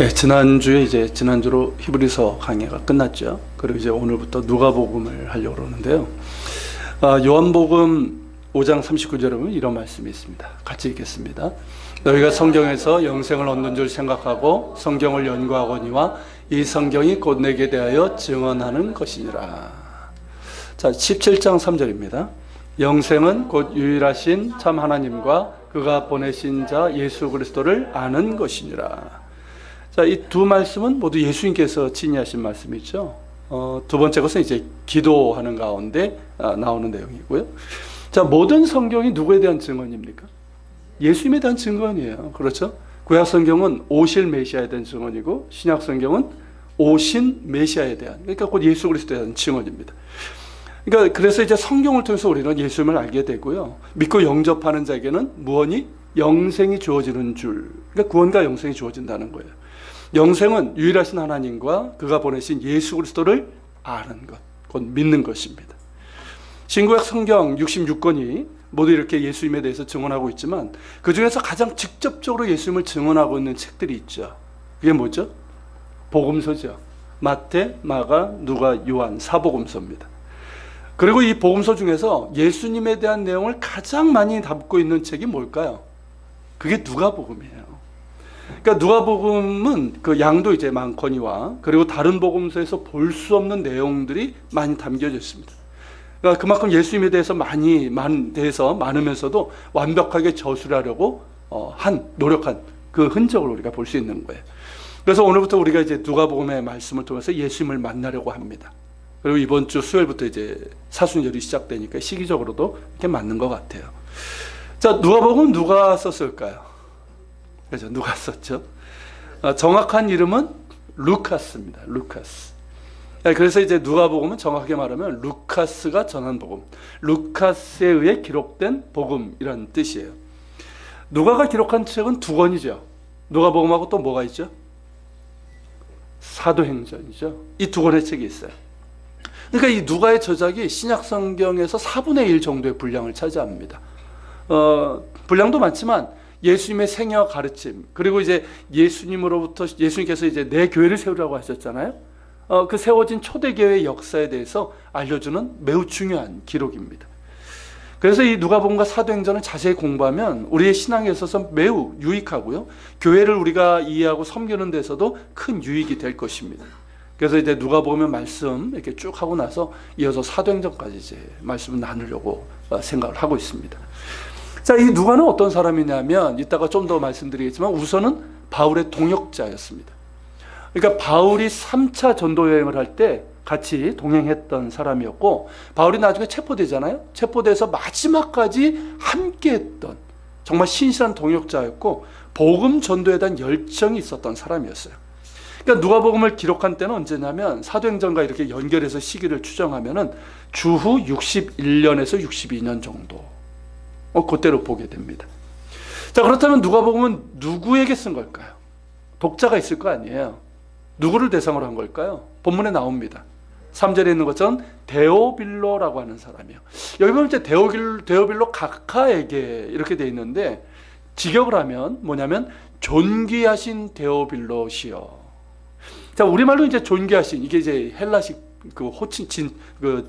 예, 지난주로 히브리서 강의가 끝났죠. 그리고 이제 오늘부터 누가복음을 하려고 그러는데요. 요한복음 5장 39절에 보면 이런 말씀이 있습니다. 같이 읽겠습니다. 너희가 성경에서 영생을 얻는 줄 생각하고 성경을 연구하거니와 이 성경이 곧 내게 대하여 증언하는 것이니라. 자, 17장 3절입니다. 영생은 곧 유일하신 참 하나님과 그가 보내신 자 예수 그리스도를 아는 것이니라. 자, 이 두 말씀은 모두 예수님께서 진리하신 말씀이죠. 두 번째 것은 이제 기도하는 가운데 나오는 내용이고요. 자, 모든 성경이 누구에 대한 증언입니까? 예수님에 대한 증언이에요. 그렇죠? 구약 성경은 오실 메시아에 대한 증언이고 신약 성경은 오신 메시아에 대한, 그러니까 곧 예수 그리스도에 대한 증언입니다. 그러니까 그래서 이제 성경을 통해서 우리는 예수님을 알게 되고요. 믿고 영접하는 자에게는 무언이 영생이 주어지는 줄, 그러니까 구원과 영생이 주어진다는 거예요. 영생은 유일하신 하나님과 그가 보내신 예수 그리스도를 아는 것, 곧 믿는 것입니다. 신구약 성경 66권이 모두 이렇게 예수님에 대해서 증언하고 있지만 그 중에서 가장 직접적으로 예수님을 증언하고 있는 책들이 있죠. 그게 뭐죠? 복음서죠. 마태, 마가, 누가, 요한, 사복음서입니다. 그리고 이 복음서 중에서 예수님에 대한 내용을 가장 많이 담고 있는 책이 뭘까요? 그게 누가복음이에요. 그러니까 누가복음은 그 양도 이제 많거니와 그리고 다른 복음서에서 볼 수 없는 내용들이 많이 담겨져 있습니다. 그러니까 그만큼 예수님에 대해서 많으면서도 완벽하게 저술하려고 노력한 그 흔적을 우리가 볼 수 있는 거예요. 그래서 오늘부터 우리가 이제 누가복음의 말씀을 통해서 예수님을 만나려고 합니다. 그리고 이번 주 수요일부터 이제 사순절이 시작되니까 시기적으로도 이렇게 맞는 것 같아요. 자, 누가복음은 누가 썼을까요? 그렇죠. 누가 썼죠? 정확한 이름은 루카스입니다. 루카스. 그래서 이제 누가복음은 정확하게 말하면 루카스가 전한 복음, 루카스에 의해 기록된 복음이라는 뜻이에요. 누가가 기록한 책은 두 권이죠. 누가복음하고 또 뭐가 있죠? 사도행전이죠. 이 두 권의 책이 있어요. 그러니까 이 누가의 저작이 신약 성경에서 4분의 1 정도의 분량을 차지합니다. 분량도 많지만 예수님의 생애와 가르침, 그리고 이제 예수님께서 이제 내 교회를 세우라고 하셨잖아요. 그 세워진 초대교회의 역사에 대해서 알려주는 매우 중요한 기록입니다. 그래서 이 누가복음과 사도행전을 자세히 공부하면 우리의 신앙에 있어서 매우 유익하고요. 교회를 우리가 이해하고 섬기는 데서도 큰 유익이 될 것입니다. 그래서 이제 누가복음의 말씀 이렇게 쭉 하고 나서 이어서 사도행전까지 이제 말씀을 나누려고 생각을 하고 있습니다. 자, 이 누가는 어떤 사람이냐면 이따가 좀 더 말씀드리겠지만 우선은 바울의 동역자였습니다. 그러니까 바울이 3차 전도 여행을 할 때 같이 동행했던 사람이었고 바울이 나중에 체포되잖아요. 체포돼서 마지막까지 함께했던 정말 신실한 동역자였고 복음 전도에 대한 열정이 있었던 사람이었어요. 그러니까 누가복음을 기록한 때는 언제냐면 사도행전과 이렇게 연결해서 시기를 추정하면은 주후 61년에서 62년 정도. 그때로 보게 됩니다. 자, 그렇다면 누가복음은 누구에게 쓴 걸까요? 독자가 있을 거 아니에요. 누구를 대상으로 한 걸까요? 본문에 나옵니다. 3절에 있는 것처럼 데오빌로라고 하는 사람이에요. 여기 보면 이제 데오빌로 각하에게 이렇게 돼 있는데 직역을 하면 뭐냐면 존귀하신 데오빌로시여. 자, 우리말로 이제 존귀하신, 이게 이제 헬라식 그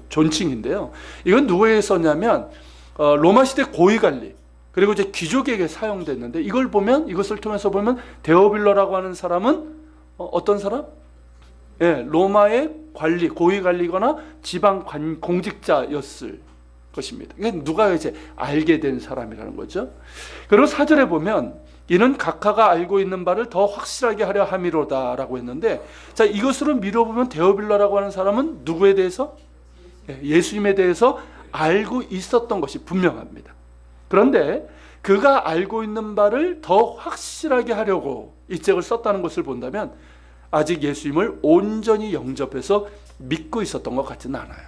존칭인데요. 이건 누구에게 썼냐면 로마 시대 고위관리 그리고 이제 귀족에게 사용됐는데 이것을 통해서 보면 데오빌로라고 하는 사람은 어떤 사람? 예, 로마의 고위관리거나 지방 공직자였을 것입니다. 이게 누가 이제 알게 된 사람이라는 거죠. 그리고 4절에 보면 이는 각하가 알고 있는 바를 더 확실하게 하려 함이로다라고 했는데, 자, 이것으로 미뤄보면 데오빌로라고 하는 사람은 누구에 대해서? 예수님에 대해서 알고 있었던 것이 분명합니다. 그런데 그가 알고 있는 바를 더 확실하게 하려고 이 책을 썼다는 것을 본다면 아직 예수님을 온전히 영접해서 믿고 있었던 것 같지는 않아요.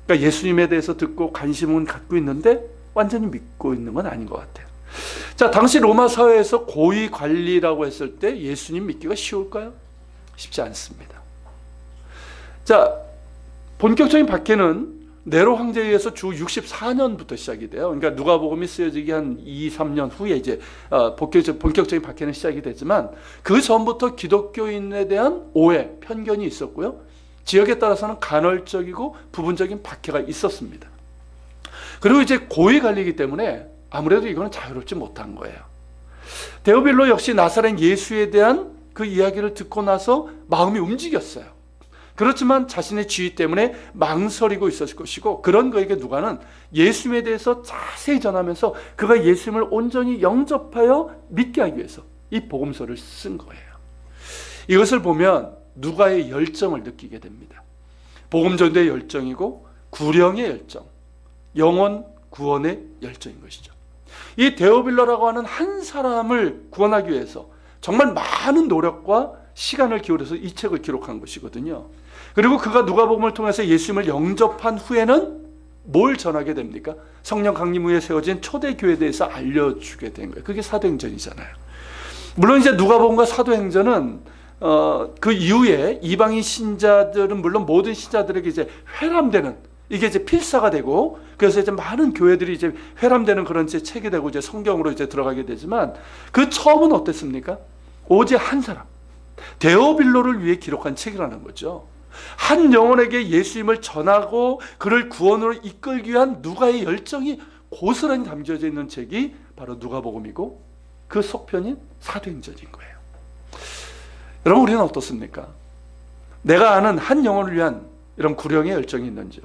그러니까 예수님에 대해서 듣고 관심은 갖고 있는데 완전히 믿고 있는 건 아닌 것 같아요. 자, 당시 로마 사회에서 고위 관리라고 했을 때 예수님 믿기가 쉬울까요? 쉽지 않습니다. 자, 본격적인 박해는 네로 황제에 의해서 주 64년부터 시작이 돼요. 그러니까 누가복음이 쓰여지기 한 2, 3년 후에 이제 본격적인 박해는 시작이 되지만 그 전부터 기독교인에 대한 오해, 편견이 있었고요. 지역에 따라서는 간헐적이고 부분적인 박해가 있었습니다. 그리고 이제 고위 관리이기 때문에 아무래도 이거는 자유롭지 못한 거예요. 데오빌로 역시 나사렛 예수에 대한 그 이야기를 듣고 나서 마음이 움직였어요. 그렇지만 자신의 지위 때문에 망설이고 있었을 것이고, 그런 그에게 누가는 예수님에 대해서 자세히 전하면서 그가 예수님을 온전히 영접하여 믿게 하기 위해서 이 복음서를 쓴 거예요. 이것을 보면 누가의 열정을 느끼게 됩니다. 복음 전도의 열정이고 구령의 열정, 영혼 구원의 열정인 것이죠. 이 데오빌로라고 하는 한 사람을 구원하기 위해서 정말 많은 노력과 시간을 기울여서 이 책을 기록한 것이거든요. 그리고 그가 누가복음을 통해서 예수님을 영접한 후에는 뭘 전하게 됩니까? 성령 강림 후에 세워진 초대교회에 대해서 알려주게 된 거예요. 그게 사도행전이잖아요. 물론 이제 누가복음과 사도행전은 그 이후에 이방인 신자들은 물론 모든 신자들에게 이제 회람되는, 이게 이제 필사가 되고, 그래서 이제 많은 교회들이 이제 회람되는 그런 이제 책이 되고 이제 성경으로 이제 들어가게 되지만, 그 처음은 어땠습니까? 오직 한 사람, 데오빌로를 위해 기록한 책이라는 거죠. 한 영혼에게 예수님을 전하고 그를 구원으로 이끌기 위한 누가의 열정이 고스란히 담겨져 있는 책이 바로 누가복음이고, 그 속편인 사도행전인 거예요. 여러분, 우리는 어떻습니까? 내가 아는 한 영혼을 위한 이런 구령의 열정이 있는지요?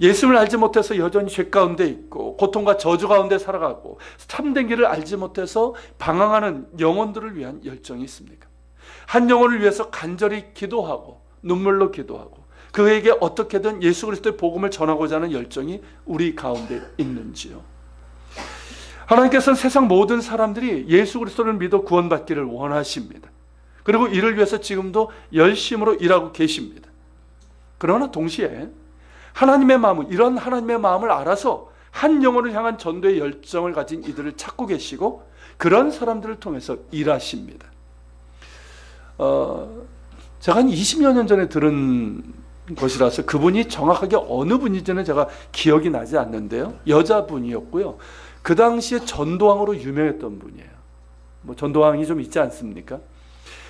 예수님을 알지 못해서 여전히 죄 가운데 있고 고통과 저주 가운데 살아가고 참된 길을 알지 못해서 방황하는 영혼들을 위한 열정이 있습니까? 한 영혼을 위해서 간절히 기도하고 눈물로 기도하고 그에게 어떻게든 예수 그리스도의 복음을 전하고자 하는 열정이 우리 가운데 있는지요? 하나님께서는 세상 모든 사람들이 예수 그리스도를 믿어 구원받기를 원하십니다. 그리고 이를 위해서 지금도 열심으로 일하고 계십니다. 그러나 동시에 하나님의 마음은, 이런 하나님의 마음을 알아서 한 영혼을 향한 전도의 열정을 가진 이들을 찾고 계시고 그런 사람들을 통해서 일하십니다. 제가 한 20여 년 전에 들은 것이라서 그분이 정확하게 어느 분인지는 제가 기억이 나지 않는데요. 여자분이었고요. 그 당시에 전도왕으로 유명했던 분이에요. 뭐 전도왕이 좀 있지 않습니까?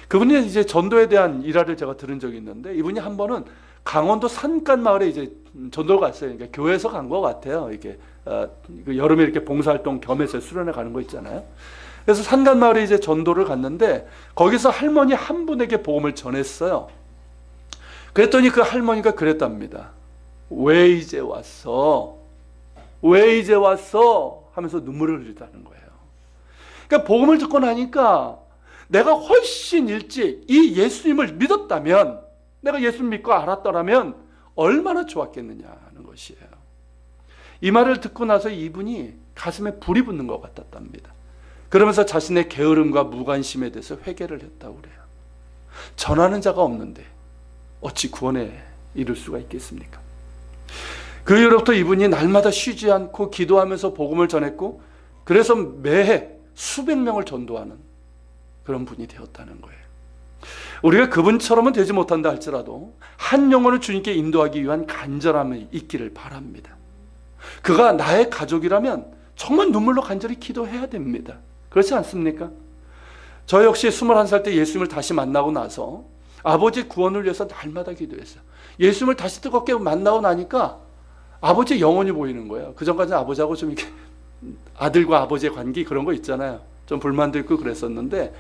그분이 이제 전도에 대한 일화를 제가 들은 적이 있는데, 이분이 한 번은 강원도 산간 마을에 이제 전도를 갔어요. 그러니까 교회에서 간 것 같아요. 이게 여름에 이렇게 봉사활동 겸해서 수련회 가는 거 있잖아요. 그래서 산간 마을에 이제 전도를 갔는데 거기서 할머니 한 분에게 복음을 전했어요. 그랬더니 그 할머니가 그랬답니다. 왜 이제 왔어? 왜 이제 왔어? 하면서 눈물을 흘리다는 거예요. 그러니까 복음을 듣고 나니까 내가 훨씬 일찍 이 예수님을 믿었다면, 내가 예수님 믿고 알았더라면 얼마나 좋았겠느냐 하는 것이에요. 이 말을 듣고 나서 이분이 가슴에 불이 붙는 것 같았답니다. 그러면서 자신의 게으름과 무관심에 대해서 회개를 했다고 그래요. 전하는 자가 없는데 어찌 구원에 이를 수가 있겠습니까? 그 이후로부터 이분이 날마다 쉬지 않고 기도하면서 복음을 전했고, 그래서 매해 수백 명을 전도하는 그런 분이 되었다는 거예요. 우리가 그분처럼은 되지 못한다 할지라도 한 영혼을 주님께 인도하기 위한 간절함이 있기를 바랍니다. 그가 나의 가족이라면 정말 눈물로 간절히 기도해야 됩니다. 그렇지 않습니까? 저 역시 21살 때 예수님을 다시 만나고 나서 아버지 구원을 위해서 날마다 기도했어요. 예수님을 다시 뜨겁게 만나고 나니까 아버지의 영혼이 보이는 거예요. 그전까지는 아버지하고 좀 이렇게 아들과 아버지의 관계 그런 거 있잖아요. 좀 불만도 있고 그랬었는데,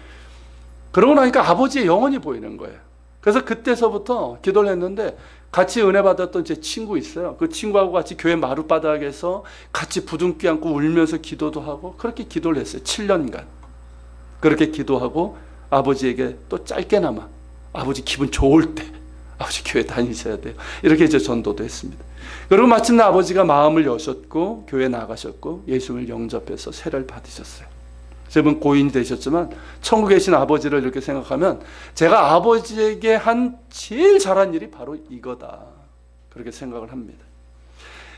그러고 나니까 아버지의 영혼이 보이는 거예요. 그래서 그때서부터 기도를 했는데, 같이 은혜 받았던 제 친구 있어요. 그 친구하고 같이 교회 마룻바닥에서 같이 부둥켜 안고 울면서 기도도 하고 그렇게 기도를 했어요. 7년간 그렇게 기도하고 아버지에게 또 짧게나마 아버지 기분 좋을 때 아버지 교회 다니셔야 돼요, 이렇게 이제 전도도 했습니다. 그리고 마침내 아버지가 마음을 여셨고 교회 나가셨고 예수님을 영접해서 세례를 받으셨어요. 지금은 고인이 되셨지만 천국에 계신 아버지를 이렇게 생각하면 제가 아버지에게 한 제일 잘한 일이 바로 이거다, 그렇게 생각을 합니다.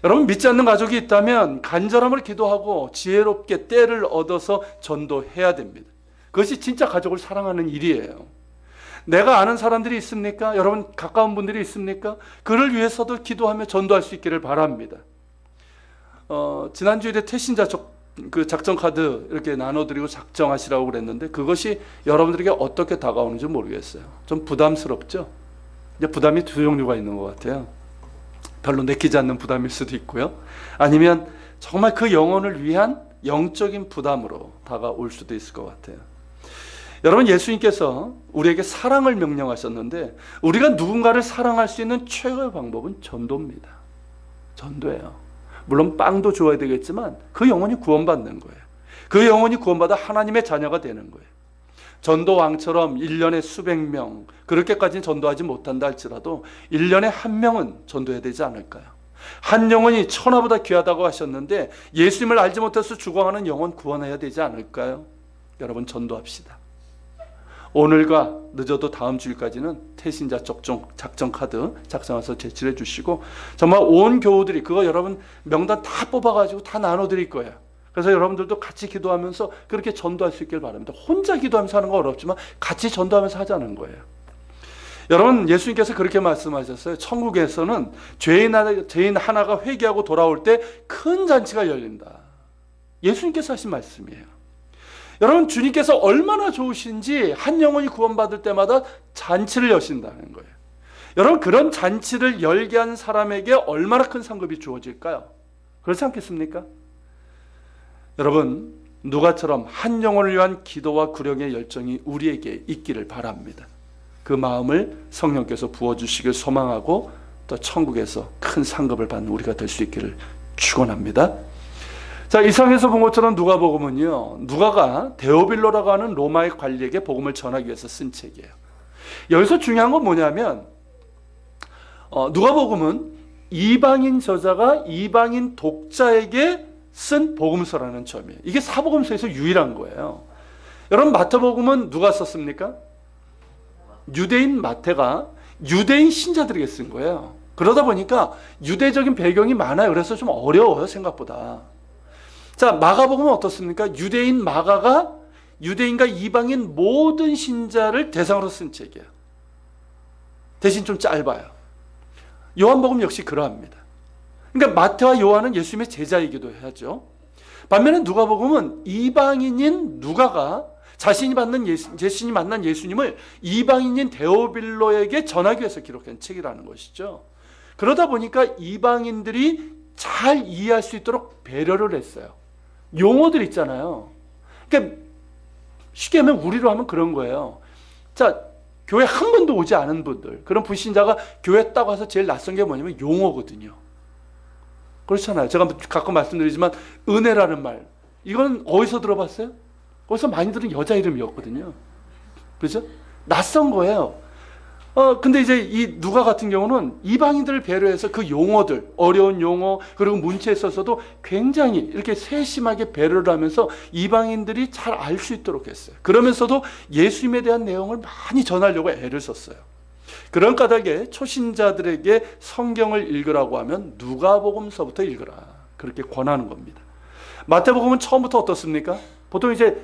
여러분, 믿지 않는 가족이 있다면 간절함을 기도하고 지혜롭게 때를 얻어서 전도해야 됩니다. 그것이 진짜 가족을 사랑하는 일이에요. 내가 아는 사람들이 있습니까? 여러분 가까운 분들이 있습니까? 그를 위해서도 기도하며 전도할 수 있기를 바랍니다. 지난주에 태신자 그 작전 카드 이렇게 나눠드리고 작정하시라고 그랬는데 그것이 여러분들에게 어떻게 다가오는지 모르겠어요. 좀 부담스럽죠? 이제 부담이 두 종류가 있는 것 같아요. 별로 내키지 않는 부담일 수도 있고요. 아니면 정말 그 영혼을 위한 영적인 부담으로 다가올 수도 있을 것 같아요. 여러분, 예수님께서 우리에게 사랑을 명령하셨는데 우리가 누군가를 사랑할 수 있는 최고의 방법은 전도입니다. 전도예요. 물론 빵도 줘야 되겠지만 그 영혼이 구원받는 거예요. 그 영혼이 구원받아 하나님의 자녀가 되는 거예요. 전도왕처럼 1년에 수백 명, 그렇게까지는 전도하지 못한다 할지라도 1년에 한 명은 전도해야 되지 않을까요? 한 영혼이 천하보다 귀하다고 하셨는데 예수님을 알지 못해서 죽어가는 영혼 구원해야 되지 않을까요? 여러분, 전도합시다. 오늘과 늦어도 다음 주일까지는 태신자 작전 카드 작성해서 제출해 주시고 정말 온 교우들이 그거 여러분 명단 다 뽑아가지고 다 나눠드릴 거예요. 그래서 여러분들도 같이 기도하면서 그렇게 전도할 수 있길 바랍니다. 혼자 기도하면서 하는 거 어렵지만 같이 전도하면서 하자는 거예요. 여러분, 예수님께서 그렇게 말씀하셨어요. 천국에서는 죄인 하나가 회개하고 돌아올 때 큰 잔치가 열린다. 예수님께서 하신 말씀이에요. 여러분, 주님께서 얼마나 좋으신지 한 영혼이 구원받을 때마다 잔치를 여신다는 거예요. 여러분, 그런 잔치를 열게 한 사람에게 얼마나 큰 상급이 주어질까요? 그렇지 않겠습니까? 여러분, 누가처럼 한 영혼을 위한 기도와 구령의 열정이 우리에게 있기를 바랍니다. 그 마음을 성령께서 부어주시길 소망하고 또 천국에서 큰 상급을 받는 우리가 될 수 있기를 축원합니다. 자, 이상에서 본 것처럼 누가복음은요, 누가가 데오빌로라고 하는 로마의 관리에게 복음을 전하기 위해서 쓴 책이에요. 여기서 중요한 건 뭐냐면 누가복음은 이방인 저자가 이방인 독자에게 쓴 복음서라는 점이에요. 이게 사복음서에서 유일한 거예요. 여러분, 마태복음은 누가 썼습니까? 유대인 마태가 유대인 신자들에게 쓴 거예요. 그러다 보니까 유대적인 배경이 많아요. 그래서 좀 어려워요, 생각보다. 자, 마가복음은 어떻습니까? 유대인 마가가 유대인과 이방인 모든 신자를 대상으로 쓴 책이에요. 대신 좀 짧아요. 요한복음 역시 그러합니다. 그러니까 마태와 요한은 예수님의 제자이기도 하죠. 반면에 누가복음은 이방인인 누가가 자신이 만난 예수님을 이방인인 데오빌로에게 전하기 위해서 기록한 책이라는 것이죠. 그러다 보니까 이방인들이 잘 이해할 수 있도록 배려를 했어요. 용어들 있잖아요. 그러니까 쉽게 하면 우리로 하면 그런 거예요. 자, 교회 한 번도 오지 않은 분들, 그런 불신자가 교회 딱 와서 제일 낯선 게 뭐냐면 용어거든요. 그렇잖아요. 제가 가끔 말씀드리지만 은혜라는 말, 이건 어디서 들어봤어요? 어디서 많이 들은 여자 이름이었거든요. 그렇죠? 낯선 거예요. 근데 이제 이 누가 같은 경우는 이방인들을 배려해서 그 용어들, 어려운 용어, 그리고 문체에 있어서도 굉장히 이렇게 세심하게 배려를 하면서 이방인들이 잘 알 수 있도록 했어요. 그러면서도 예수님에 대한 내용을 많이 전하려고 애를 썼어요. 그런 까닭에 초신자들에게 성경을 읽으라고 하면 누가복음서부터 읽으라, 그렇게 권하는 겁니다. 마태복음은 처음부터 어떻습니까? 보통 이제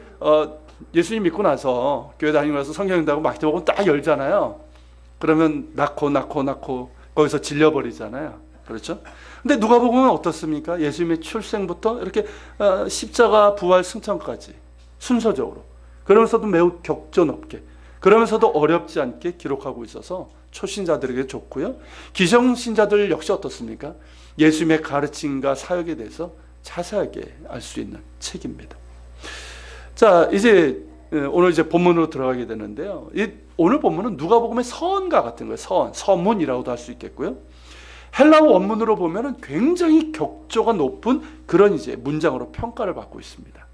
예수님 믿고 나서 교회 다니고 나서 성경 읽다고 마태복음 딱 열잖아요. 그러면 낳고 거기서 질려버리잖아요. 그렇죠? 근데 누가복음은 어떻습니까? 예수님의 출생부터 이렇게 십자가 부활 승천까지 순서적으로, 그러면서도 매우 격조 높게, 그러면서도 어렵지 않게 기록하고 있어서 초신자들에게 좋고요. 기성신자들 역시 어떻습니까? 예수님의 가르침과 사역에 대해서 자세하게 알 수 있는 책입니다. 자, 이제 오늘 이제 본문으로 들어가게 되는데요. 오늘 본문은 누가복음의 서언과 같은 거예요. 서문이라고도 할 수 있겠고요. 헬라어 원문으로 보면은 굉장히 격조가 높은 그런 이제 문장으로 평가를 받고 있습니다.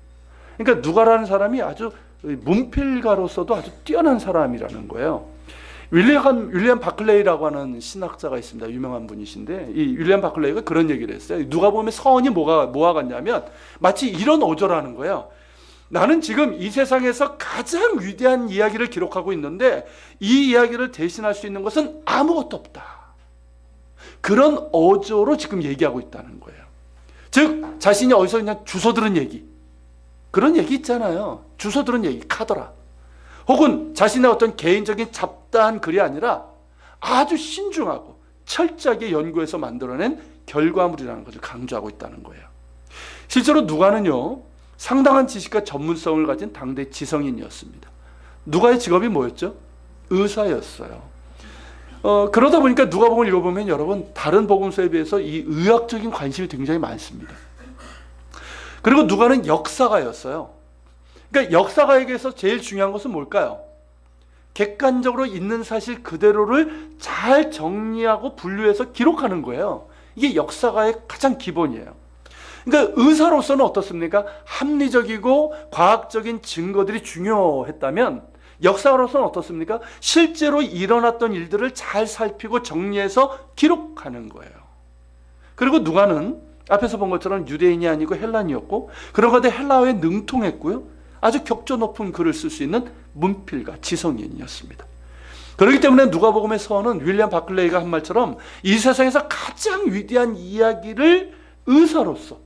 그러니까 누가라는 사람이 아주 문필가로서도 아주 뛰어난 사람이라는 거예요. 윌리엄 바클레이라고 하는 신학자가 있습니다. 유명한 분이신데 이 윌리엄 바클레이가 그런 얘기를 했어요. 누가복음의 서언이 뭐와 같냐면 마치 이런 어조라는 거예요. 나는 지금 이 세상에서 가장 위대한 이야기를 기록하고 있는데 이 이야기를 대신할 수 있는 것은 아무것도 없다. 그런 어조로 지금 얘기하고 있다는 거예요. 즉 자신이 어디서 그냥 주워 들은 얘기, 그런 얘기 있잖아요. 주워 들은 얘기, 카더라. 혹은 자신의 어떤 개인적인 잡다한 글이 아니라 아주 신중하고 철저하게 연구해서 만들어낸 결과물이라는 것을 강조하고 있다는 거예요. 실제로 누가는요, 상당한 지식과 전문성을 가진 당대 지성인이었습니다. 누가의 직업이 뭐였죠? 의사였어요. 그러다 보니까 누가복음을 읽어보면 여러분, 다른 복음서에 비해서 이 의학적인 관심이 굉장히 많습니다. 그리고 누가는 역사가였어요. 그러니까 역사가에게서 제일 중요한 것은 뭘까요? 객관적으로 있는 사실 그대로를 잘 정리하고 분류해서 기록하는 거예요. 이게 역사가의 가장 기본이에요. 그러니까 의사로서는 어떻습니까? 합리적이고 과학적인 증거들이 중요했다면 역사가로서는 어떻습니까? 실제로 일어났던 일들을 잘 살피고 정리해서 기록하는 거예요. 그리고 누가는 앞에서 본 것처럼 유대인이 아니고 헬라인이었고, 그러고도 헬라어에 능통했고요, 아주 격조 높은 글을 쓸 수 있는 문필가, 지성인이었습니다. 그렇기 때문에 누가복음의 서원은 윌리엄 바클레이가 한 말처럼 이 세상에서 가장 위대한 이야기를 의사로서,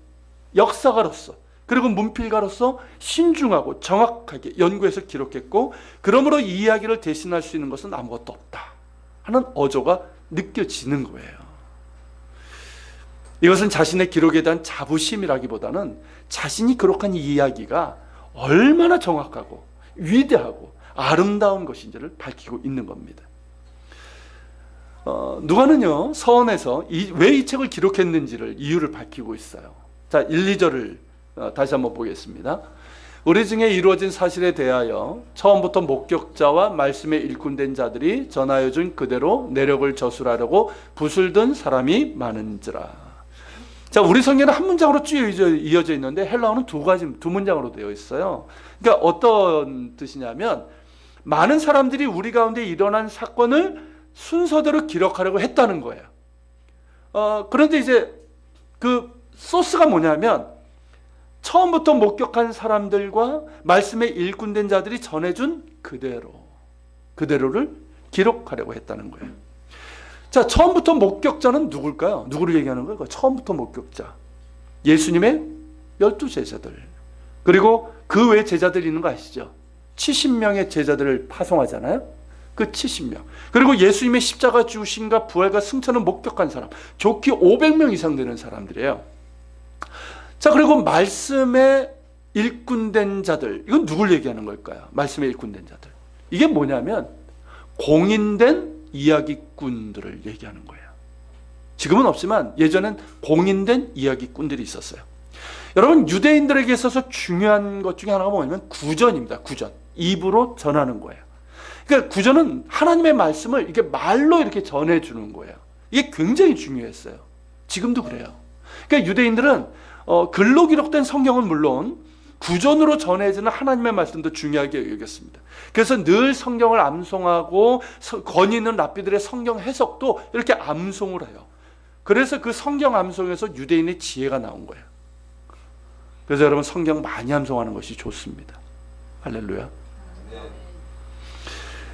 역사가로서, 그리고 문필가로서 신중하고 정확하게 연구해서 기록했고, 그러므로 이 이야기를 대신할 수 있는 것은 아무것도 없다 하는 어조가 느껴지는 거예요. 이것은 자신의 기록에 대한 자부심이라기보다는 자신이 기록한 이 이야기가 얼마나 정확하고 위대하고 아름다운 것인지를 밝히고 있는 겁니다. 누가는요, 서원에서 왜 이 책을 기록했는지를 이유를 밝히고 있어요. 자, 1, 2절을 다시 한번 보겠습니다. 우리 중에 이루어진 사실에 대하여 처음부터 목격자와 말씀에 일꾼된 자들이 전하여 준 그대로 내력을 저술하려고 붓을 든 사람이 많은지라. 자, 우리 성경은 한 문장으로 쭉 이어져 있는데 헬라어는 두 문장으로 되어 있어요. 그러니까 어떤 뜻이냐면, 많은 사람들이 우리 가운데 일어난 사건을 순서대로 기록하려고 했다는 거예요. 그런데 이제 그 소스가 뭐냐면, 처음부터 목격한 사람들과 말씀에 일꾼된 자들이 전해준 그대로를 기록하려고 했다는 거예요. 자, 처음부터 목격자는 누굴까요? 누구를 얘기하는 거예요? 처음부터 목격자, 예수님의 12제자들, 그리고 그 외 제자들이 있는 거 아시죠? 70명의 제자들을 파송하잖아요. 그 70명, 그리고 예수님의 십자가 죽으심과 부활과 승천을 목격한 사람, 좋게 500명 이상 되는 사람들이에요. 자, 그리고 말씀에 일꾼된 자들, 이건 누굴 얘기하는 걸까요? 말씀에 일꾼된 자들, 이게 뭐냐면 공인된 이야기꾼들을 얘기하는 거예요. 지금은 없지만 예전엔 공인된 이야기꾼들이 있었어요. 여러분, 유대인들에게 있어서 중요한 것 중에 하나가 뭐냐면 구전입니다. 구전, 입으로 전하는 거예요. 그러니까 구전은 하나님의 말씀을 이렇게 말로 이렇게 전해주는 거예요. 이게 굉장히 중요했어요. 지금도 그래요. 그러니까 유대인들은 글로 기록된 성경은 물론 구전으로 전해지는 하나님의 말씀도 중요하게 여겼습니다. 그래서 늘 성경을 암송하고 권위 있는 랍비들의 성경 해석도 이렇게 암송을 해요. 그래서 그 성경 암송에서 유대인의 지혜가 나온 거예요. 그래서 여러분, 성경 많이 암송하는 것이 좋습니다. 할렐루야.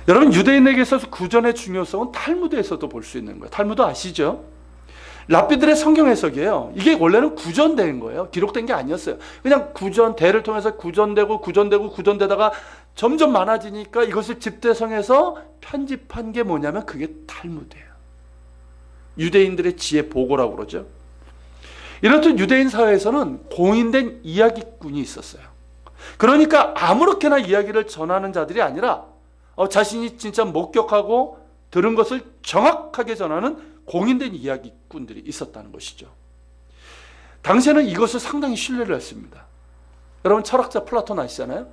여러분, 유대인에게 있어서 구전의 중요성은 탈무드에서도 볼 수 있는 거예요. 탈무드 아시죠? 랍비들의 성경 해석이에요. 이게 원래는 구전된 거예요. 기록된 게 아니었어요. 그냥 대를 통해서 구전되다가 점점 많아지니까 이것을 집대성해서 편집한 게 뭐냐면 그게 탈무드예요. 유대인들의 지혜 보고라고 그러죠. 이렇듯 유대인 사회에서는 공인된 이야기꾼이 있었어요. 그러니까 아무렇게나 이야기를 전하는 자들이 아니라 자신이 진짜 목격하고 들은 것을 정확하게 전하는 공인된 이야기꾼들이 있었다는 것이죠. 당시에는 이것을 상당히 신뢰를 했습니다. 여러분, 철학자 플라톤 아시잖아요?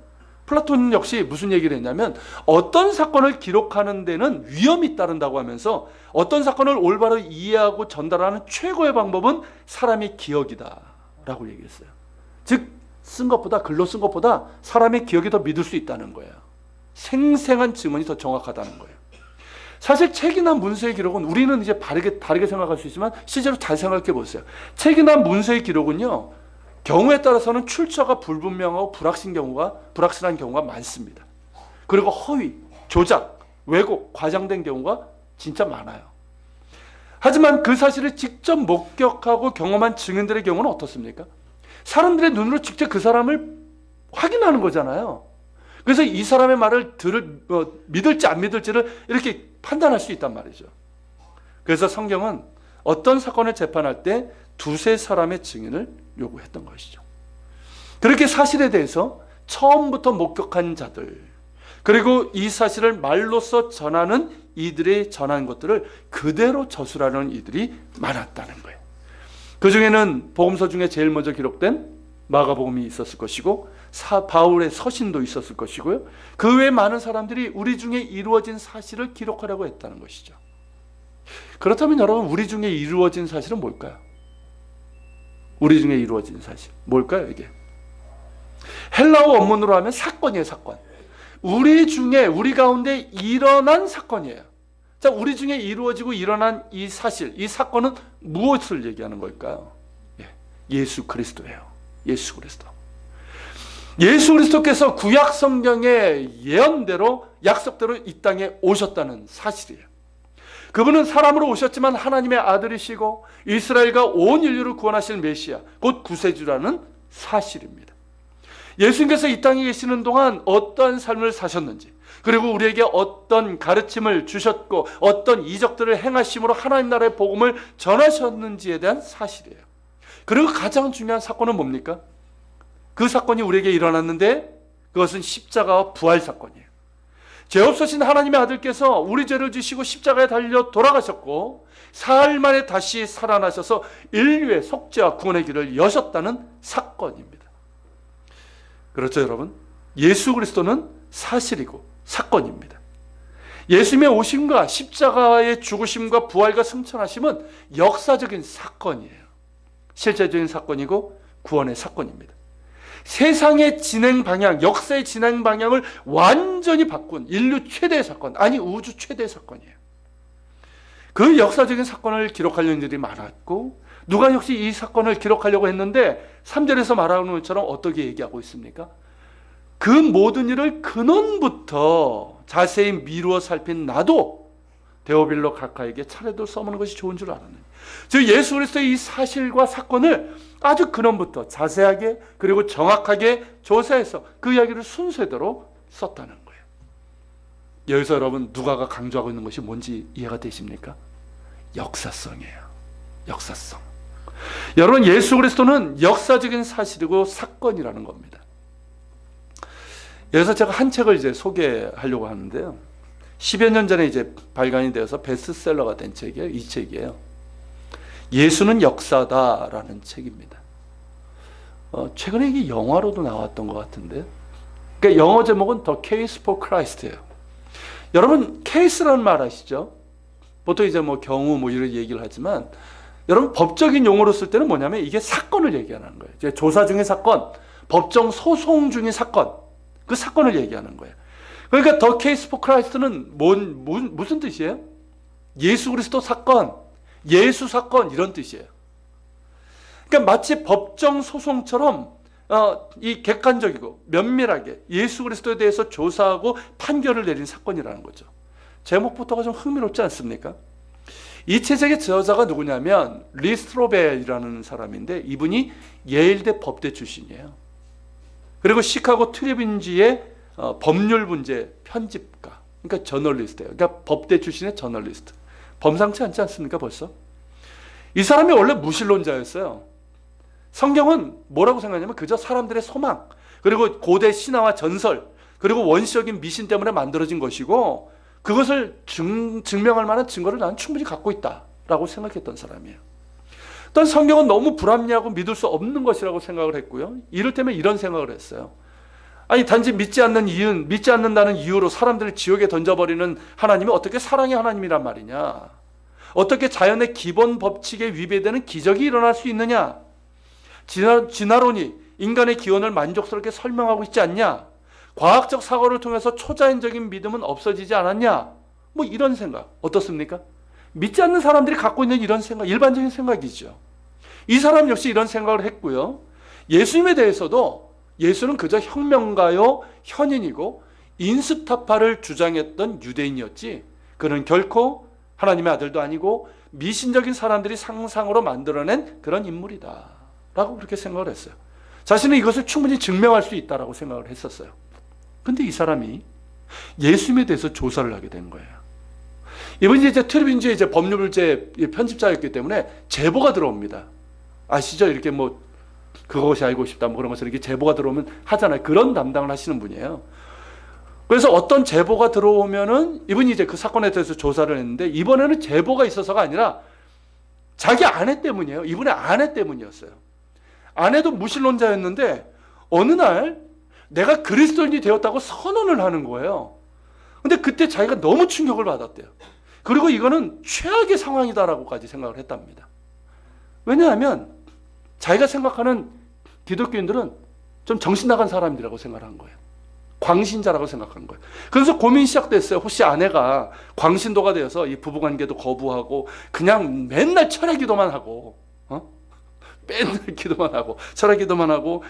플라톤 역시 무슨 얘기를 했냐면, 어떤 사건을 기록하는 데는 위험이 따른다고 하면서 어떤 사건을 올바로 이해하고 전달하는 최고의 방법은 사람의 기억이다 라고 얘기했어요. 즉, 글로 쓴 것보다 사람의 기억이 더 믿을 수 있다는 거예요. 생생한 증언이 더 정확하다는 거예요. 사실 책이나 문서의 기록은 우리는 이제 다르게 생각할 수 있지만 실제로 잘 생각해 보세요. 책이나 문서의 기록은요, 경우에 따라서는 출처가 불분명하고 불확실한 경우가 많습니다. 그리고 허위, 조작, 왜곡, 과장된 경우가 진짜 많아요. 하지만 그 사실을 직접 목격하고 경험한 증인들의 경우는 어떻습니까? 사람들의 눈으로 직접 그 사람을 확인하는 거잖아요. 그래서 이 사람의 말을 믿을지 안 믿을지를 이렇게 판단할 수 있단 말이죠. 그래서 성경은 어떤 사건을 재판할 때 두세 사람의 증인을 요구했던 것이죠. 그렇게 사실에 대해서 처음부터 목격한 자들, 그리고 이 사실을 말로써 전하는 이들이 전한 것들을 그대로 저술하는 이들이 많았다는 거예요. 그 중에는 복음서 중에 제일 먼저 기록된 마가복음이 있었을 것이고 바울의 서신도 있었을 것이고요. 그 외에 많은 사람들이 우리 중에 이루어진 사실을 기록하려고 했다는 것이죠. 그렇다면 여러분, 우리 중에 이루어진 사실은 뭘까요? 우리 중에 이루어진 사실 뭘까요? 이게 헬라어 원문으로 하면 사건이에요. 사건. 우리 가운데 일어난 사건이에요. 자, 우리 중에 이루어지고 일어난 이 사실, 이 사건은 무엇을 얘기하는 걸까요? 예수 그리스도예요. 예수 그리스도. 예수 그리스도께서 구약 성경의 예언대로, 약속대로 이 땅에 오셨다는 사실이에요. 그분은 사람으로 오셨지만 하나님의 아들이시고 이스라엘과 온 인류를 구원하실 메시아, 곧 구세주라는 사실입니다. 예수님께서 이 땅에 계시는 동안 어떠한 삶을 사셨는지, 그리고 우리에게 어떤 가르침을 주셨고 어떤 이적들을 행하심으로 하나님 나라의 복음을 전하셨는지에 대한 사실이에요. 그리고 가장 중요한 사건은 뭡니까? 그 사건이 우리에게 일어났는데 그것은 십자가와 부활 사건이에요. 죄 없으신 하나님의 아들께서 우리 죄를 지시고 십자가에 달려 돌아가셨고 사흘 만에 다시 살아나셔서 인류의 속죄와 구원의 길을 여셨다는 사건입니다. 그렇죠, 여러분? 예수 그리스도는 사실이고 사건입니다. 예수님의 오심과 십자가의 죽으심과 부활과 승천하심은 역사적인 사건이에요. 실제적인 사건이고 구원의 사건입니다. 세상의 진행 방향, 역사의 진행 방향을 완전히 바꾼 인류 최대의 사건, 아니 우주 최대의 사건이에요. 그 역사적인 사건을 기록하려는 일이 많았고 누가 역시 이 사건을 기록하려고 했는데 3절에서 말하는 것처럼 어떻게 얘기하고 있습니까? 그 모든 일을 근원부터 자세히 미루어 살핀 나도 데오빌로 각하에게 차례도 써먹는 것이 좋은 줄 알았네. 즉 예수 그리스도의 이 사실과 사건을 아주 근원부터 자세하게 그리고 정확하게 조사해서 그 이야기를 순서대로 썼다는 거예요. 여기서 여러분 누가가 강조하고 있는 것이 뭔지 이해가 되십니까? 역사성이에요. 역사성. 여러분, 예수 그리스도는 역사적인 사실이고 사건이라는 겁니다. 여기서 제가 한 책을 이제 소개하려고 하는데요. 10여 년 전에 이제 발간이 되어서 베스트셀러가 된 책이에요. 이 책이에요. 예수는 역사다라는 책입니다. 최근에 이게 영화로도 나왔던 것 같은데, 그러니까 영어 제목은 The Case for Christ예요. 여러분, 케이스라는 말 아시죠? 보통 이제 뭐 경우 뭐 이런 얘기를 하지만, 여러분 법적인 용어로 쓸 때는 뭐냐면 이게 사건을 얘기하는 거예요. 이제 조사 중의 사건, 법정 소송 중의 사건, 그 사건을 얘기하는 거예요. 그러니까 The Case for Christ는 무슨 뜻이에요? 예수 그리스도 사건, 예수 사건 이런 뜻이에요. 그러니까 마치 법정 소송처럼 이 객관적이고 면밀하게 예수 그리스도에 대해서 조사하고 판결을 내린 사건이라는 거죠. 제목부터가 좀 흥미롭지 않습니까? 이 책의 저자가 누구냐면 리 스트로벨이라는 사람인데 이분이 예일대 법대 출신이에요. 그리고 시카고 트리뷴지의 법률 문제 편집가, 그러니까 저널리스트예요. 그러니까 법대 출신의 저널리스트. 범상치 않지 않습니까 벌써? 이 사람이 원래 무신론자였어요. 성경은 뭐라고 생각하냐면 그저 사람들의 소망, 그리고 고대 신화와 전설, 그리고 원시적인 미신 때문에 만들어진 것이고 그것을 증명할 만한 증거를 나는 충분히 갖고 있다라고 생각했던 사람이에요. 또한 성경은 너무 불합리하고 믿을 수 없는 것이라고 생각을 했고요. 이를테면 이런 생각을 했어요. 아니 단지 믿지 않는다는 이유로 사람들을 지옥에 던져버리는 하나님이 어떻게 사랑의 하나님이란 말이냐? 어떻게 자연의 기본 법칙에 위배되는 기적이 일어날 수 있느냐? 진화론이 인간의 기원을 만족스럽게 설명하고 있지 않냐? 과학적 사고를 통해서 초자연적인 믿음은 없어지지 않았냐? 뭐 이런 생각 어떻습니까? 믿지 않는 사람들이 갖고 있는 이런 생각, 일반적인 생각이죠. 이 사람 역시 이런 생각을 했고요. 예수님에 대해서도 예수는 그저 혁명가요, 현인이고 인스타파를 주장했던 유대인이었지 그는 결코 하나님의 아들도 아니고 미신적인 사람들이 상상으로 만들어낸 그런 인물이다 라고 그렇게 생각을 했어요. 자신은 이것을 충분히 증명할 수 있다라고 생각을 했었어요. 근데 이 사람이 예수님에 대해서 조사를 하게 된 거예요. 이분이 이제 트리빈지의 이제 법률제 편집자였기 때문에 제보가 들어옵니다. 아시죠? 이렇게 뭐 그것이 알고 싶다 뭐 그런 것을 이렇게 제보가 들어오면 하잖아요. 그런 담당을 하시는 분이에요. 그래서 어떤 제보가 들어오면은 이분이 이제 그 사건에 대해서 조사를 했는데, 이번에는 제보가 있어서가 아니라 자기 아내 때문이에요. 이분의 아내 때문이었어요. 아내도 무신론자였는데 어느 날 내가 그리스도인이 되었다고 선언을 하는 거예요. 근데 그때 자기가 너무 충격을 받았대요. 그리고 이거는 최악의 상황이다라고까지 생각을 했답니다. 왜냐하면 자기가 생각하는 기독교인들은 좀 정신 나간 사람들이라고 생각을 한 거예요. 광신자라고 생각한 거예요. 그래서 고민이 시작됐어요. 혹시 아내가 광신도가 되어서 이 부부관계도 거부하고 그냥 맨날 철야 기도만 하고, 맨날 기도만 하고 철야 기도만 하고,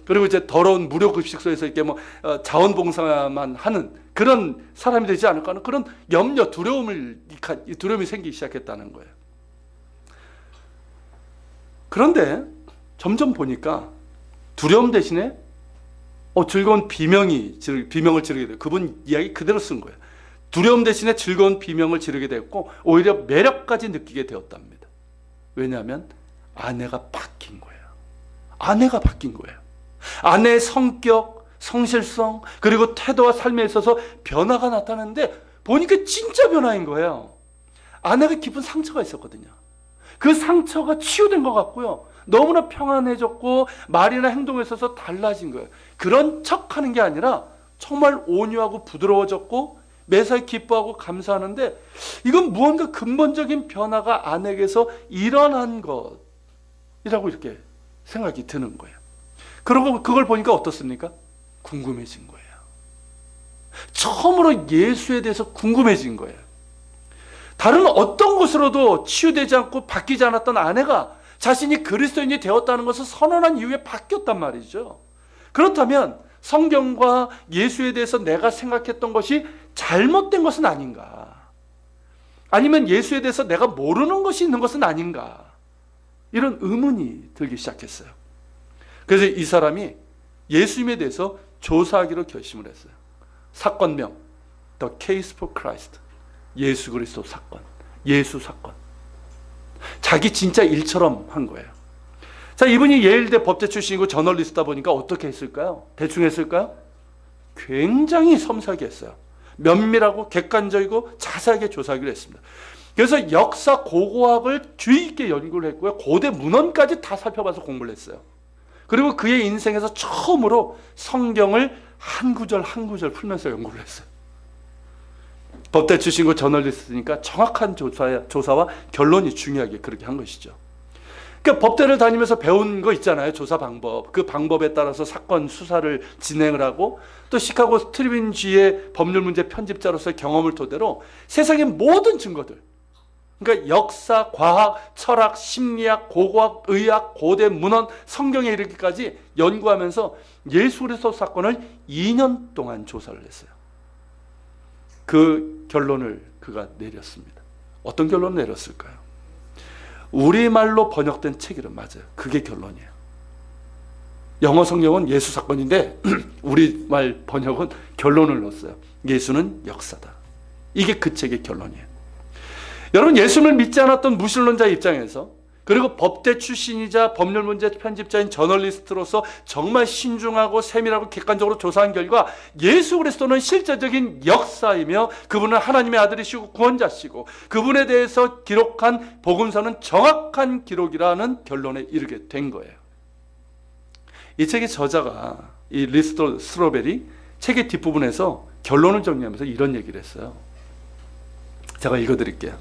그리고 이제 더러운 무료급식소에서 이렇게 뭐 자원봉사만 하는 그런 사람이 되지 않을까 하는 그런 염려, 두려움이 생기기 시작했다는 거예요. 그런데 점점 보니까 두려움 대신에 즐거운 비명을 지르게 돼요. 그분 이야기 그대로 쓴 거예요. 두려움 대신에 즐거운 비명을 지르게 됐고 오히려 매력까지 느끼게 되었답니다. 왜냐하면 아내가 바뀐 거예요. 아내가 바뀐 거예요. 아내의 성격, 성실성, 그리고 태도와 삶에 있어서 변화가 나타나는데 보니까 진짜 변화인 거예요. 아내가 깊은 상처가 있었거든요. 그 상처가 치유된 것 같고요. 너무나 평안해졌고 말이나 행동에 있어서 달라진 거예요. 그런 척하는 게 아니라 정말 온유하고 부드러워졌고 매사에 기뻐하고 감사하는데, 이건 무언가 근본적인 변화가 아내에게서 일어난 것이라고 이렇게 생각이 드는 거예요. 그리고 그걸 보니까 어떻습니까? 궁금해진 거예요. 처음으로 예수에 대해서 궁금해진 거예요. 다른 어떤 것으로도 치유되지 않고 바뀌지 않았던 아내가 자신이 그리스도인이 되었다는 것을 선언한 이후에 바뀌었단 말이죠. 그렇다면 성경과 예수에 대해서 내가 생각했던 것이 잘못된 것은 아닌가? 아니면 예수에 대해서 내가 모르는 것이 있는 것은 아닌가? 이런 의문이 들기 시작했어요. 그래서 이 사람이 예수님에 대해서 조사하기로 결심을 했어요. 사건명 The Case for Christ, 예수 그리스도 사건, 예수 사건. 자기 진짜 일처럼 한 거예요. 자, 이분이 예일대 법대 출신이고 저널리스트다 보니까 어떻게 했을까요? 대충 했을까요? 굉장히 섬세하게 했어요. 면밀하고 객관적이고 자세하게 조사하기로 했습니다. 그래서 역사 고고학을 주의 깊게 연구를 했고요. 고대 문헌까지 다 살펴봐서 공부를 했어요. 그리고 그의 인생에서 처음으로 성경을 한 구절 한 구절 풀면서 연구를 했어요. 법대 출신이고 저널리스트니까 정확한 조사와 결론이 중요하게 그렇게 한 것이죠. 그러니까 법대를 다니면서 배운 거 있잖아요. 조사 방법. 그 방법에 따라서 사건 수사를 진행을 하고, 또 시카고 스트리빈지의 법률 문제 편집자로서의 경험을 토대로 세상의 모든 증거들, 그러니까 역사, 과학, 철학, 심리학, 고고학, 의학, 고대 문헌, 성경에 이르기까지 연구하면서 예수 그리스도 사건을 2년 동안 조사를 했어요. 그 결론을 그가 내렸습니다. 어떤 결론을 내렸을까요? 우리말로 번역된 책이란 맞아요. 그게 결론이에요. 영어 성경은 예수 사건인데 우리말 번역은 결론을 넣었어요. 예수는 역사다. 이게 그 책의 결론이에요. 여러분, 예수를 믿지 않았던 무신론자의 입장에서, 그리고 법대 출신이자 법률 문제 편집자인 저널리스트로서 정말 신중하고 세밀하고 객관적으로 조사한 결과 예수 그리스도는 실제적인 역사이며 그분은 하나님의 아들이시고 구원자시고 그분에 대해서 기록한 복음서는 정확한 기록이라는 결론에 이르게 된 거예요. 이 책의 저자가 이 리스터 스트로베리 책의 뒷부분에서 결론을 정리하면서 이런 얘기를 했어요. 제가 읽어드릴게요.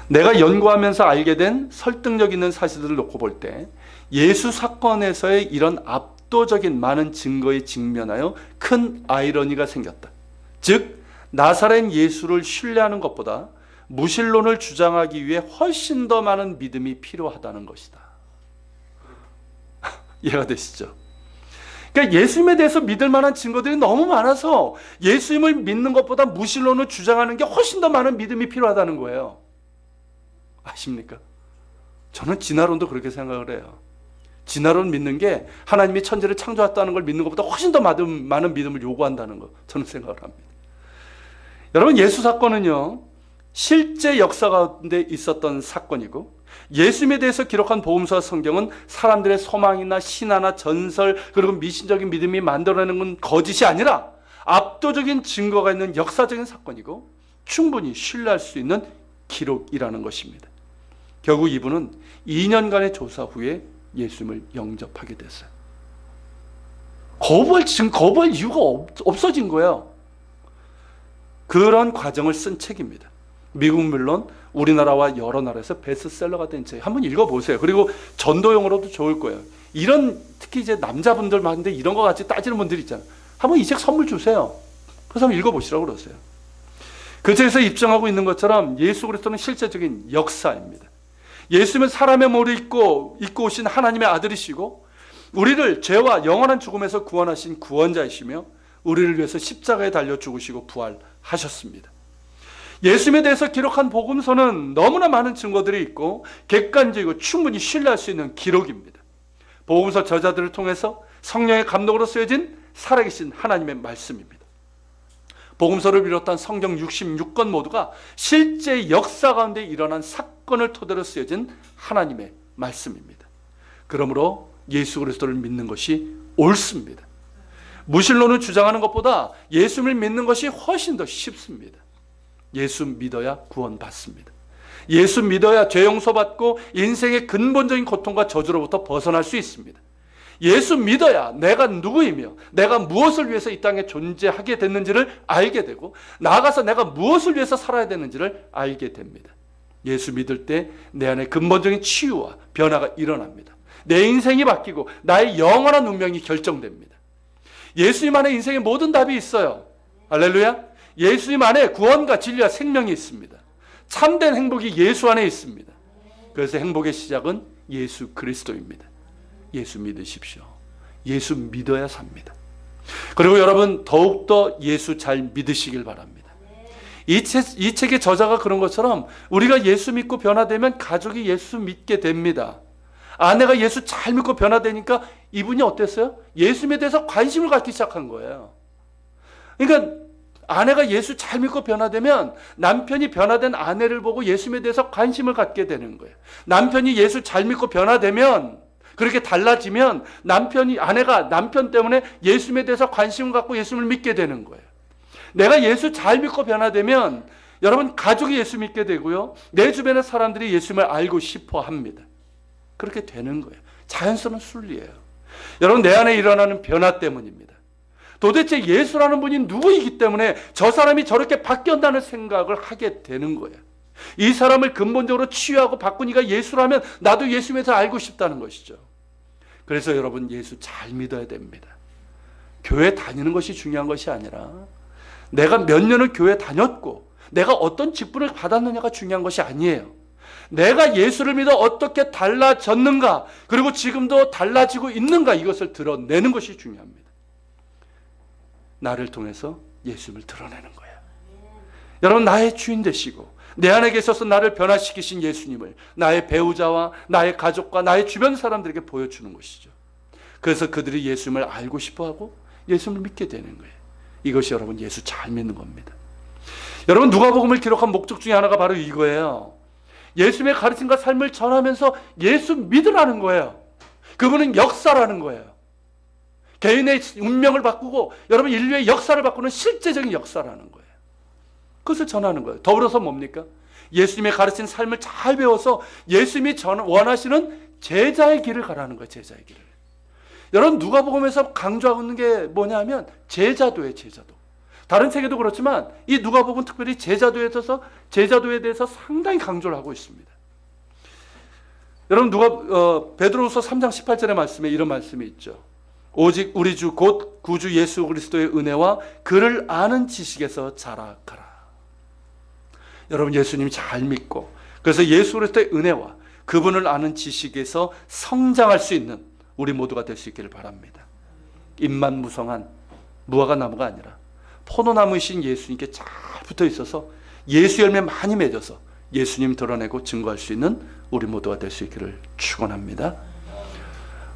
내가 연구하면서 알게 된 설득력 있는 사실들을 놓고 볼 때 예수 사건에서의 이런 압도적인 많은 증거에 직면하여 큰 아이러니가 생겼다. 즉 나사렛 예수를 신뢰하는 것보다 무신론을 주장하기 위해 훨씬 더 많은 믿음이 필요하다는 것이다. 이해가 되시죠? 그러니까 예수님에 대해서 믿을 만한 증거들이 너무 많아서 예수님을 믿는 것보다 무신론을 주장하는 게 훨씬 더 많은 믿음이 필요하다는 거예요. 아십니까? 저는 진화론도 그렇게 생각을 해요. 진화론 믿는 게 하나님이 천지를 창조했다는 걸 믿는 것보다 훨씬 더 많은 믿음을 요구한다는 거 저는 생각을 합니다. 여러분, 예수 사건은요, 실제 역사 가운데 있었던 사건이고, 예수님에 대해서 기록한 복음서와 성경은 사람들의 소망이나 신화나 전설 그리고 미신적인 믿음이 만들어내는 건 거짓이 아니라 압도적인 증거가 있는 역사적인 사건이고 충분히 신뢰할 수 있는 기록이라는 것입니다. 결국 이분은 2년간의 조사 후에 예수님을 영접하게 됐어요. 거부할 이유가 없어진 거예요. 그런 과정을 쓴 책입니다. 미국 물론 우리나라와 여러 나라에서 베스트셀러가 된 책 한번 읽어보세요. 그리고 전도용으로도 좋을 거예요. 이런 특히 이제 남자분들 많은데 이런 거 같이 따지는 분들이 있잖아요. 한번 이 책 선물 주세요. 그래서 한번 읽어보시라고 그러세요. 그 책에서 입증하고 있는 것처럼 예수 그리스도는 실제적인 역사입니다. 예수님은 사람의 몸을 입고 오신 하나님의 아들이시고 우리를 죄와 영원한 죽음에서 구원하신 구원자이시며 우리를 위해서 십자가에 달려 죽으시고 부활하셨습니다. 예수님에 대해서 기록한 복음서는 너무나 많은 증거들이 있고 객관적이고 충분히 신뢰할 수 있는 기록입니다. 복음서 저자들을 통해서 성령의 감동으로 쓰여진 살아계신 하나님의 말씀입니다. 복음서를 비롯한 성경 66권 모두가 실제 역사 가운데 일어난 사건을 토대로 쓰여진 하나님의 말씀입니다. 그러므로 예수 그리스도를 믿는 것이 옳습니다. 무신론을 주장하는 것보다 예수를 믿는 것이 훨씬 더 쉽습니다. 예수 믿어야 구원받습니다. 예수 믿어야 죄 용서받고 인생의 근본적인 고통과 저주로부터 벗어날 수 있습니다. 예수 믿어야 내가 누구이며 내가 무엇을 위해서 이 땅에 존재하게 됐는지를 알게 되고 나아가서 내가 무엇을 위해서 살아야 되는지를 알게 됩니다. 예수 믿을 때 내 안에 근본적인 치유와 변화가 일어납니다. 내 인생이 바뀌고 나의 영원한 운명이 결정됩니다. 예수님 안에 인생의 모든 답이 있어요. 할렐루야. 예수님 안에 구원과 진리와 생명이 있습니다. 참된 행복이 예수 안에 있습니다. 그래서 행복의 시작은 예수 그리스도입니다. 예수 믿으십시오. 예수 믿어야 삽니다. 그리고 여러분 더욱더 예수 잘 믿으시길 바랍니다. 이 책의 저자가 그런 것처럼 우리가 예수 믿고 변화되면 가족이 예수 믿게 됩니다. 아내가 예수 잘 믿고 변화되니까 이분이 어땠어요? 예수님에 대해서 관심을 갖기 시작한 거예요. 그러니까 아내가 예수 잘 믿고 변화되면 남편이 변화된 아내를 보고 예수님에 대해서 관심을 갖게 되는 거예요. 남편이 예수 잘 믿고 변화되면 그렇게 달라지면 아내가 남편 때문에 예수님에 대해서 관심을 갖고 예수님을 믿게 되는 거예요. 내가 예수 잘 믿고 변화되면 여러분 가족이 예수 믿게 되고요. 내 주변의 사람들이 예수님을 알고 싶어 합니다. 그렇게 되는 거예요. 자연스러운 순리예요. 여러분 내 안에 일어나는 변화 때문입니다. 도대체 예수라는 분이 누구이기 때문에 저 사람이 저렇게 바뀌었다는 생각을 하게 되는 거예요. 이 사람을 근본적으로 치유하고 바꾸니까 예수라면 나도 예수님에서 알고 싶다는 것이죠. 그래서 여러분 예수 잘 믿어야 됩니다. 교회 다니는 것이 중요한 것이 아니라 내가 몇 년을 교회 다녔고 내가 어떤 직분을 받았느냐가 중요한 것이 아니에요. 내가 예수를 믿어 어떻게 달라졌는가 그리고 지금도 달라지고 있는가 이것을 드러내는 것이 중요합니다. 나를 통해서 예수님을 드러내는 거예요. 여러분 나의 주인 되시고 내 안에 계셔서 나를 변화시키신 예수님을 나의 배우자와 나의 가족과 나의 주변 사람들에게 보여주는 것이죠. 그래서 그들이 예수님을 알고 싶어하고 예수님을 믿게 되는 거예요. 이것이 여러분 예수 잘 믿는 겁니다. 여러분 누가복음을 기록한 목적 중에 하나가 바로 이거예요. 예수님의 가르침과 삶을 전하면서 예수 믿으라는 거예요. 그분은 역사라는 거예요. 개인의 운명을 바꾸고 여러분 인류의 역사를 바꾸는 실제적인 역사라는 거예요. 그것을 전하는 거예요. 더불어서 뭡니까? 예수님의 가르친 삶을 잘 배워서 예수님이 원하시는 제자의 길을 가라는 거예요. 제자의 길을. 여러분 누가복음에서 강조하고 있는 게 뭐냐면 제자도예요. 제자도. 다른 책에도 그렇지만 이 누가복음은 특별히 제자도에 대해서 상당히 강조를 하고 있습니다. 여러분 베드로후서 3장 18절의 말씀에 이런 말씀이 있죠. 오직 우리 주 곧 구주 예수 그리스도의 은혜와 그를 아는 지식에서 자라가라. 여러분 예수님이 잘 믿고 그래서 예수 그리스도의 은혜와 그분을 아는 지식에서 성장할 수 있는 우리 모두가 될 수 있기를 바랍니다. 잎만 무성한 무화과 나무가 아니라 포도나무이신 예수님께 잘 붙어 있어서 예수 열매 많이 맺어서 예수님 드러내고 증거할 수 있는 우리 모두가 될 수 있기를 축원합니다.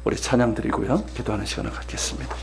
우리 찬양 드리고요. 기도하는 시간을 갖겠습니다.